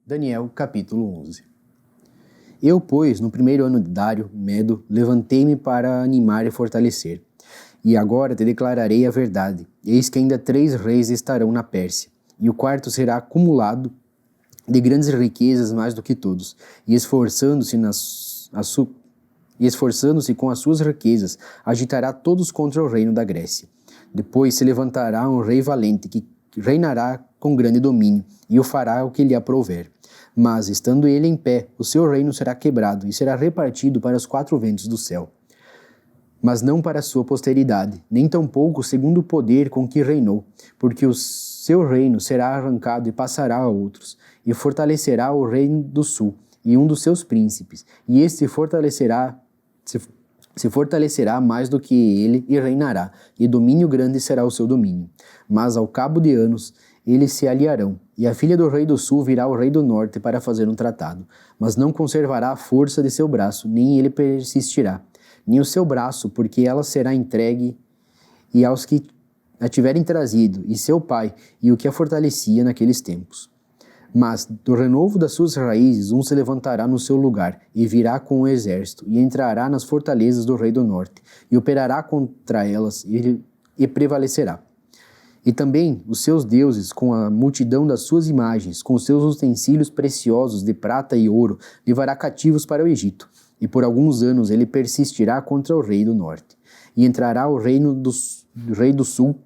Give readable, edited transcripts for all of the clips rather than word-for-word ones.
Daniel, capítulo 11. Eu, pois, no primeiro ano de Dário, Medo, levantei-me para animar e fortalecer. E agora te declararei a verdade. Eis que ainda 3 reis estarão na Pérsia, e o quarto será acumulado de grandes riquezas mais do que todos, e esforçando-se com as suas riquezas, agitará todos contra o reino da Grécia. Depois se levantará um rei valente, que reinará com grande domínio, e o fará o que lhe aprouver. Mas, estando ele em pé, o seu reino será quebrado, e será repartido para os 4 ventos do céu. Mas não para a sua posteridade, nem tampouco segundo o poder com que reinou, porque o seu reino será arrancado e passará a outros, e fortalecerá o reino do sul, e um dos seus príncipes, e este se fortalecerá mais do que ele e reinará, e domínio grande será o seu domínio. Mas ao cabo de anos, eles se aliarão, e a filha do rei do sul virá ao rei do norte para fazer um tratado, mas não conservará a força de seu braço, nem ele persistirá, nem o seu braço, porque ela será entregue e aos que a tiverem trazido, e seu pai, e o que a fortalecia naqueles tempos. Mas, do renovo das suas raízes, um se levantará no seu lugar, e virá com o exército, e entrará nas fortalezas do rei do norte, e operará contra elas, e prevalecerá. E também os seus deuses, com a multidão das suas imagens, com os seus utensílios preciosos de prata e ouro, levará cativos para o Egito. E por alguns anos ele persistirá contra o rei do norte. E entrará o reino do rei do sul,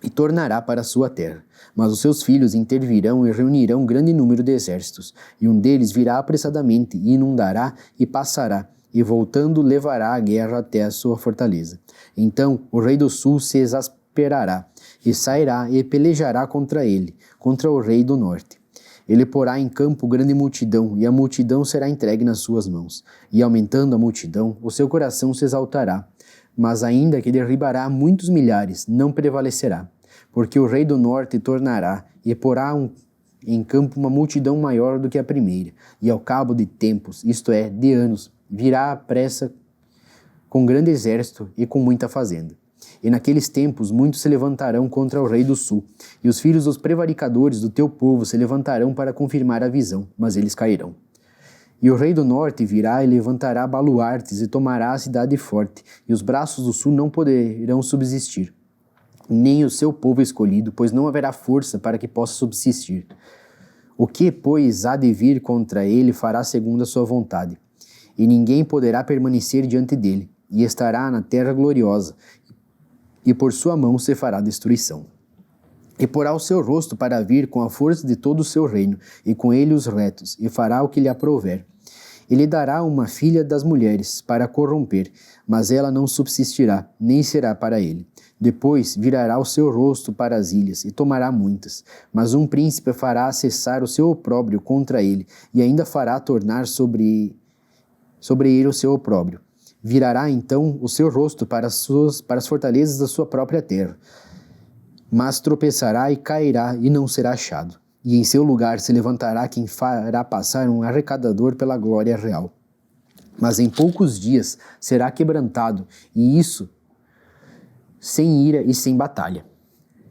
e tornará para a sua terra. Mas os seus filhos intervirão e reunirão grande número de exércitos, e um deles virá apressadamente, e inundará e passará, e voltando levará a guerra até a sua fortaleza. Então o rei do sul se exasperará, e sairá e pelejará contra ele, contra o rei do norte. Ele porá em campo grande multidão, e a multidão será entregue nas suas mãos. E aumentando a multidão, o seu coração se exaltará, mas ainda que derribará muitos milhares, não prevalecerá. Porque o rei do norte tornará, e porá em campo uma multidão maior do que a primeira, e ao cabo de tempos, isto é, de anos, virá à pressa com grande exército e com muita fazenda. E naqueles tempos muitos se levantarão contra o rei do sul, e os filhos dos prevaricadores do teu povo se levantarão para confirmar a visão, mas eles cairão. E o rei do norte virá e levantará baluartes e tomará a cidade forte, e os braços do sul não poderão subsistir, nem o seu povo escolhido, pois não haverá força para que possa subsistir. O que, pois, há de vir contra ele fará segundo a sua vontade, e ninguém poderá permanecer diante dele, e estará na terra gloriosa, e por sua mão se fará destruição. E porá o seu rosto para vir com a força de todo o seu reino, e com ele os retos, e fará o que lhe aprouver. Ele dará uma filha das mulheres para corromper, mas ela não subsistirá, nem será para ele. Depois virará o seu rosto para as ilhas, e tomará muitas. Mas um príncipe fará cessar o seu opróbrio contra ele, e ainda fará tornar sobre ele o seu opróbrio. Virará então o seu rosto para as fortalezas da sua própria terra. Mas tropeçará e cairá, e não será achado. E em seu lugar se levantará quem fará passar um arrecadador pela glória real. Mas em poucos dias será quebrantado, e isso sem ira e sem batalha.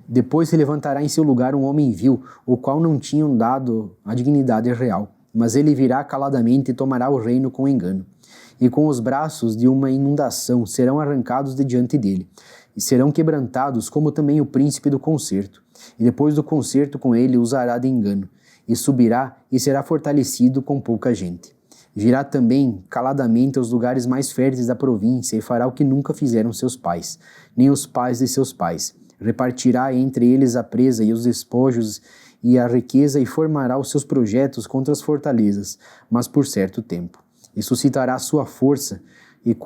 Depois se levantará em seu lugar um homem vil, o qual não tinham dado a dignidade real. Mas ele virá caladamente e tomará o reino com engano. E com os braços de uma inundação serão arrancados de diante dele, e serão quebrantados como também o príncipe do concerto. E depois do concerto com ele usará de engano, e subirá e será fortalecido com pouca gente. Virá também caladamente aos lugares mais férteis da província e fará o que nunca fizeram seus pais, nem os pais de seus pais. Repartirá entre eles a presa e os despojos e a riqueza e formará os seus projetos contra as fortalezas, mas por certo tempo. E suscitará sua força e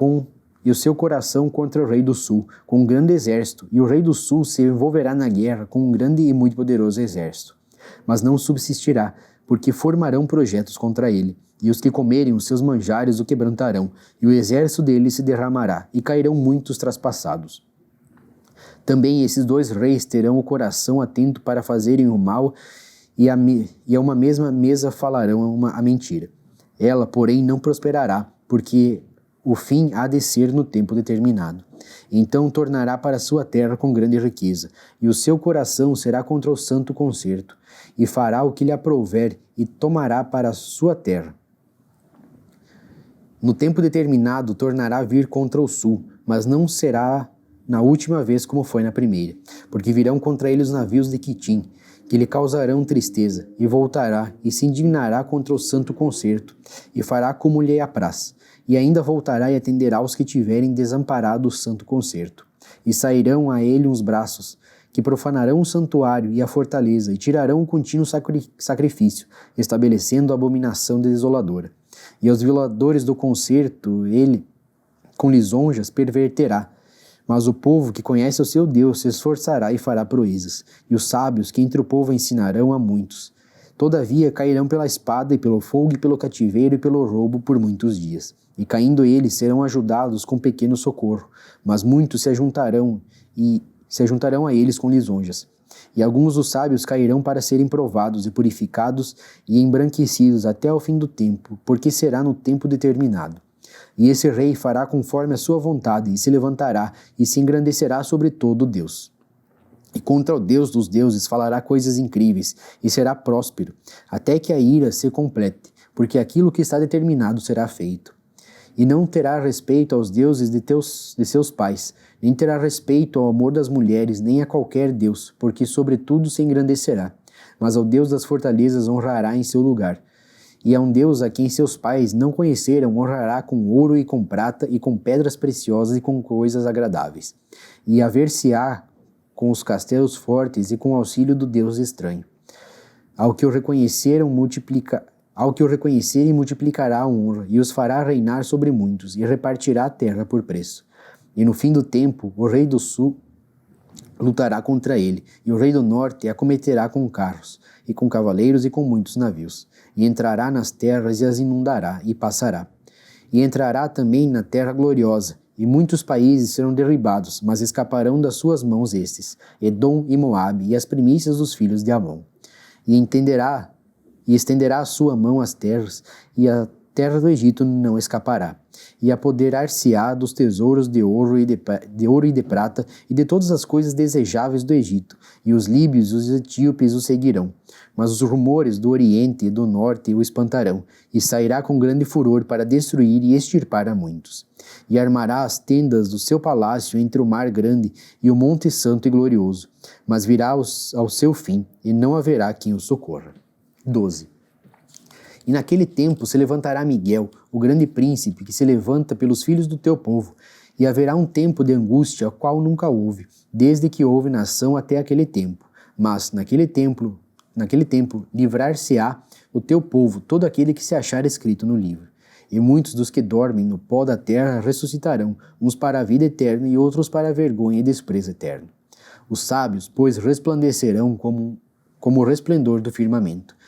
o seu coração contra o rei do sul, com um grande exército, e o rei do sul se envolverá na guerra com um grande e muito poderoso exército. Mas não subsistirá, porque formarão projetos contra ele, e os que comerem os seus manjares o quebrantarão, e o exército dele se derramará, e cairão muitos traspassados. Também esses 2 reis terão o coração atento para fazerem o mal, e a uma mesma mesa falarão a mentira. Ela, porém, não prosperará, porque o fim há de ser no tempo determinado. Então tornará para sua terra com grande riqueza, e o seu coração será contra o santo concerto, e fará o que lhe aprouver, e tomará para sua terra. No tempo determinado tornará a vir contra o sul, mas não será na última vez como foi na primeira, porque virão contra ele os navios de Quitim, que lhe causarão tristeza, e voltará, e se indignará contra o santo concerto, e fará como lhe apraz, e ainda voltará e atenderá aos que tiverem desamparado o santo concerto. E sairão a ele uns braços, que profanarão o santuário e a fortaleza, e tirarão o contínuo sacrifício, estabelecendo a abominação desoladora. E aos violadores do concerto ele, com lisonjas, perverterá. Mas o povo que conhece o seu Deus se esforçará e fará proezas, e os sábios que entre o povo ensinarão a muitos. Todavia cairão pela espada e pelo fogo e pelo cativeiro e pelo roubo por muitos dias. E caindo eles serão ajudados com pequeno socorro, mas muitos se ajuntarão a eles com lisonjas. E alguns dos sábios cairão para serem provados e purificados e embranquecidos até o fim do tempo, porque será no tempo determinado. E esse rei fará conforme a sua vontade, e se levantará, e se engrandecerá sobre todo Deus. E contra o Deus dos deuses falará coisas incríveis, e será próspero, até que a ira se complete, porque aquilo que está determinado será feito. E não terá respeito aos deuses de seus pais, nem terá respeito ao amor das mulheres, nem a qualquer deus, porque sobretudo se engrandecerá. Mas ao Deus das fortalezas honrará em seu lugar. E a um Deus a quem seus pais não conheceram honrará com ouro e com prata e com pedras preciosas e com coisas agradáveis. E haver-se-á com os castelos fortes e com o auxílio do Deus estranho. Ao que o reconhecerem multiplicará a honra e os fará reinar sobre muitos e repartirá a terra por preço. E no fim do tempo, o rei do sul lutará contra ele, e o rei do norte acometerá com carros, e com cavaleiros e com muitos navios, e entrará nas terras e as inundará, e passará. E entrará também na terra gloriosa, e muitos países serão derribados, mas escaparão das suas mãos estes, Edom e Moabe, e as primícias dos filhos de Amon. E estenderá a sua mão às terras, e a terra do Egito não escapará. E apoderar-se-á dos tesouros de ouro e de prata, e de todas as coisas desejáveis do Egito, e os líbios e os etíopes o seguirão. Mas os rumores do Oriente e do Norte o espantarão, e sairá com grande furor para destruir e extirpar a muitos. E armará as tendas do seu palácio entre o mar grande e o monte santo e glorioso, mas virá ao seu fim, e não haverá quem o socorra. 12. E naquele tempo se levantará Miguel, o grande príncipe, que se levanta pelos filhos do teu povo, e haverá um tempo de angústia, a qual nunca houve, desde que houve nação até aquele tempo. Mas, naquele tempo, livrar-se-á o teu povo, todo aquele que se achar escrito no livro. E muitos dos que dormem no pó da terra ressuscitarão, uns para a vida eterna e outros para a vergonha e desprezo eterno. Os sábios, pois, resplandecerão como o resplendor do firmamento.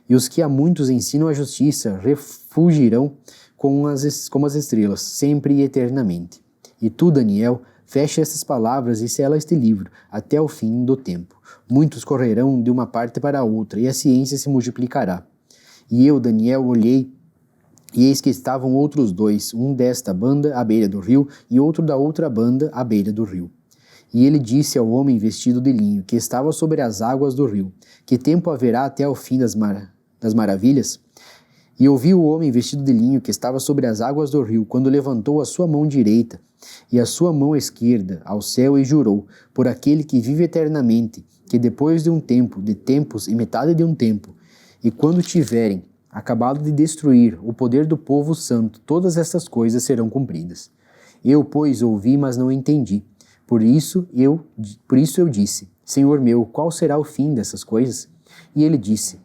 E os que a muitos ensinam a justiça refugirão como as estrelas, sempre e eternamente. E tu, Daniel, fecha estas palavras e sela este livro, até o fim do tempo. Muitos correrão de uma parte para a outra, e a ciência se multiplicará. E eu, Daniel, olhei, e eis que estavam outros dois, um desta banda à beira do rio, e outro da outra banda à beira do rio. E ele disse ao homem vestido de linho, que estava sobre as águas do rio: Que tempo haverá até o fim das maravilhas? E ouvi o homem vestido de linho, que estava sobre as águas do rio, quando levantou a sua mão direita e a sua mão esquerda ao céu e jurou, por aquele que vive eternamente, que depois de um tempo, de tempos e metade de um tempo, e quando tiverem acabado de destruir o poder do povo santo, todas estas coisas serão cumpridas. Eu, pois, ouvi, mas não entendi. Por isso eu disse: Senhor meu, qual será o fim dessas coisas? E ele disse: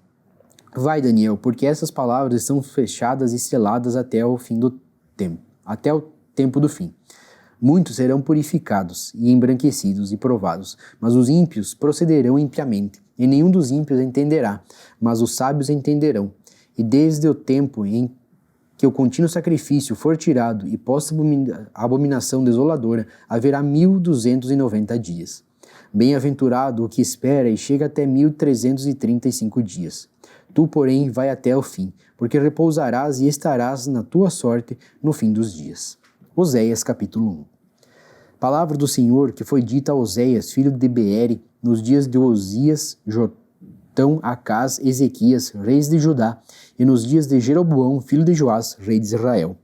Vai, Daniel, porque essas palavras estão fechadas e seladas até o fim do tempo, até o tempo do fim. Muitos serão purificados e embranquecidos e provados, mas os ímpios procederão impiamente, e nenhum dos ímpios entenderá, mas os sábios entenderão. E desde o tempo em que o contínuo sacrifício for tirado e posta a abominação desoladora, haverá 1290 dias. Bem-aventurado o que espera e chega até 1335 dias. Tu, porém, vai até o fim, porque repousarás e estarás na tua sorte no fim dos dias. Oséias capítulo 1. Palavra do Senhor que foi dita a Oséias, filho de Beere, nos dias de Osias, Jotão, Acás, Ezequias, reis de Judá, e nos dias de Jeroboão, filho de Joás, rei de Israel.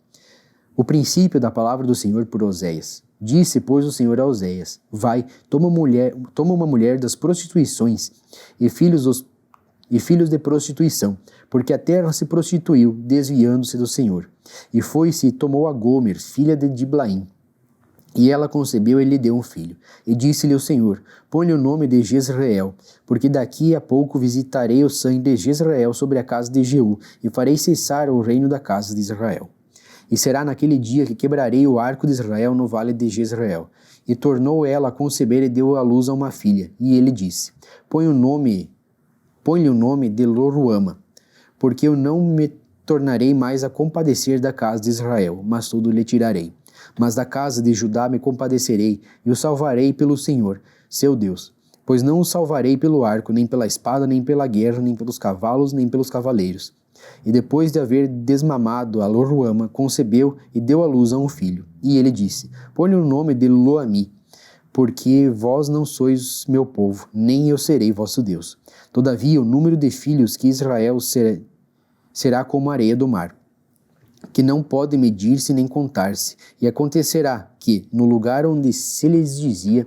O princípio da palavra do Senhor por Oséias. Disse, pois, o Senhor a Oséias: Vai, toma uma mulher das prostituições e filhos de prostituição, porque a terra se prostituiu, desviando-se do Senhor. E foi-se e tomou a Gomer, filha de Diblaim. E ela concebeu e lhe deu um filho. E disse-lhe o Senhor: Põe-lhe o nome de Jezreel, porque daqui a pouco visitarei o sangue de Jezreel sobre a casa de Jeú, e farei cessar o reino da casa de Israel. E será naquele dia que quebrarei o arco de Israel no vale de Jezreel. E tornou ela a conceber e deu à luz a uma filha. E ele disse: Põe-lhe o nome de Loruama, porque eu não me tornarei mais a compadecer da casa de Israel, mas tudo lhe tirarei. Mas da casa de Judá me compadecerei, e o salvarei pelo Senhor, seu Deus. Pois não o salvarei pelo arco, nem pela espada, nem pela guerra, nem pelos cavalos, nem pelos cavaleiros. E depois de haver desmamado a Loruama, concebeu e deu à luz a um filho. E ele disse: Põe-lhe o nome de Loami, porque vós não sois meu povo, nem eu serei vosso Deus. Todavia, o número de filhos que Israel será como a areia do mar, que não pode medir-se nem contar-se. E acontecerá que, no lugar onde se lhes dizia: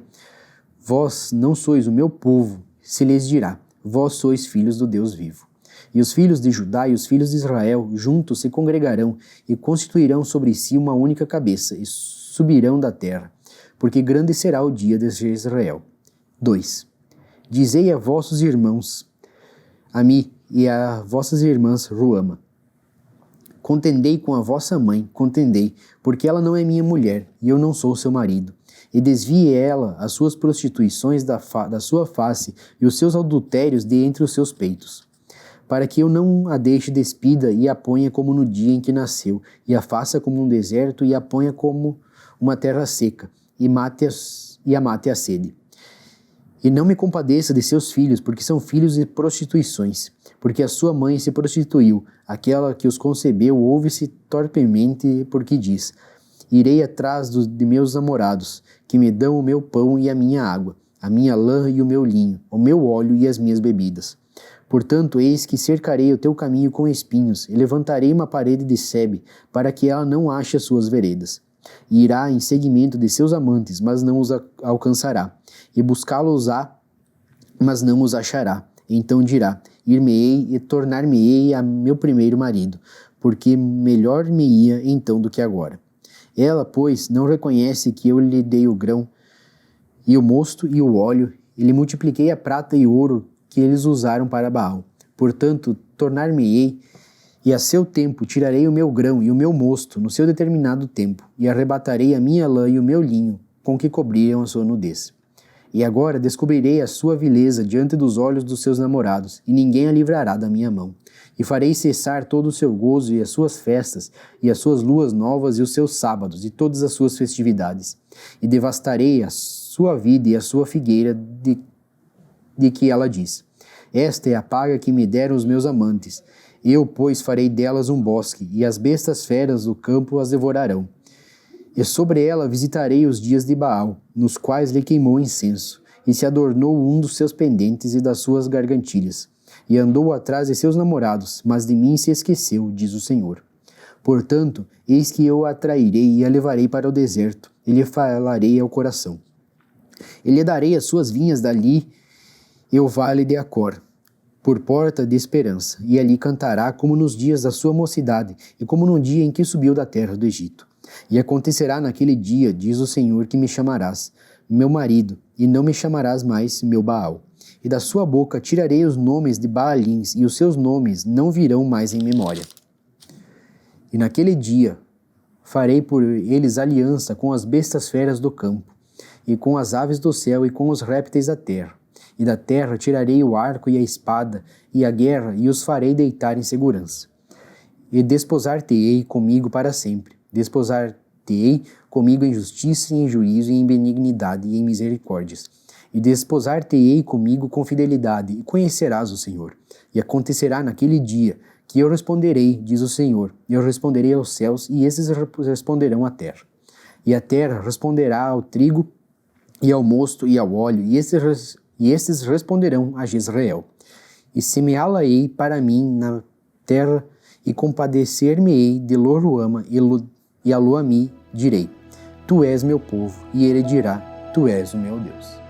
Vós não sois o meu povo, se lhes dirá: Vós sois filhos do Deus vivo. E os filhos de Judá e os filhos de Israel juntos se congregarão e constituirão sobre si uma única cabeça e subirão da terra, porque grande será o dia de Israel. 2. Dizei a vossos irmãos, a mim e a vossas irmãs Ruama: Contendei com a vossa mãe, contendei, porque ela não é minha mulher, e eu não sou seu marido. E desvie ela as suas prostituições da sua face e os seus adultérios de entre os seus peitos, para que eu não a deixe despida e a ponha como no dia em que nasceu, e a faça como um deserto e a ponha como uma terra seca, e a mate a sede. E não me compadeça de seus filhos, porque são filhos de prostituições, porque a sua mãe se prostituiu, aquela que os concebeu ouve-se torpemente, porque diz: Irei atrás de meus namorados, que me dão o meu pão e a minha água, a minha lã e o meu linho, o meu óleo e as minhas bebidas. Portanto, eis que cercarei o teu caminho com espinhos, e levantarei uma parede de sebe, para que ela não ache as suas veredas. E irá em seguimento de seus amantes, mas não os alcançará, e buscá-los-á, mas não os achará. Então dirá: Ir-me-ei e tornar-me-ei a meu primeiro marido, porque melhor me ia então do que agora. Ela, pois, não reconhece que eu lhe dei o grão, e o mosto e o óleo, e lhe multipliquei a prata e ouro que eles usaram para Baal. Portanto, tornar-me-ei, e a seu tempo tirarei o meu grão e o meu mosto no seu determinado tempo, e arrebatarei a minha lã e o meu linho, com que cobriram a sua nudez. E agora descobrirei a sua vileza diante dos olhos dos seus namorados, e ninguém a livrará da minha mão. E farei cessar todo o seu gozo e as suas festas, e as suas luas novas e os seus sábados, e todas as suas festividades. E devastarei a sua vida e a sua figueira de que ela diz: Esta é a paga que me deram os meus amantes. Eu, pois, farei delas um bosque, e as bestas feras do campo as devorarão. E sobre ela visitarei os dias de Baal, nos quais lhe queimou incenso, e se adornou um dos seus pendentes e das suas gargantilhas, e andou atrás de seus namorados, mas de mim se esqueceu, diz o Senhor. Portanto, eis que eu a atrairei e a levarei para o deserto, e lhe falarei ao coração. E lhe darei as suas vinhas dali, e o vale de Acor, por porta de esperança, e ali cantará como nos dias da sua mocidade, e como no dia em que subiu da terra do Egito. E acontecerá naquele dia, diz o Senhor, que me chamarás meu marido, e não me chamarás mais meu Baal. E da sua boca tirarei os nomes de Baalins, e os seus nomes não virão mais em memória. E naquele dia farei por eles aliança com as bestas feras do campo, e com as aves do céu, e com os répteis da terra. E da terra tirarei o arco e a espada, e a guerra, e os farei deitar em segurança. E desposar-te-ei comigo para sempre. Desposar-te-ei comigo em justiça, e em juízo, e em benignidade, e em misericórdias. E desposar-te-ei comigo com fidelidade, e conhecerás o Senhor. E acontecerá naquele dia que eu responderei, diz o Senhor, e eu responderei aos céus, e esses responderão à terra. E a terra responderá ao trigo e ao mosto e ao óleo, e estes responderão a Jezreel. E semeá-la-ei para mim na terra, e compadecer-me-ei de Lo-ruama, e a Lo-ammi direi: Tu és meu povo, e ele dirá: Tu és o meu Deus.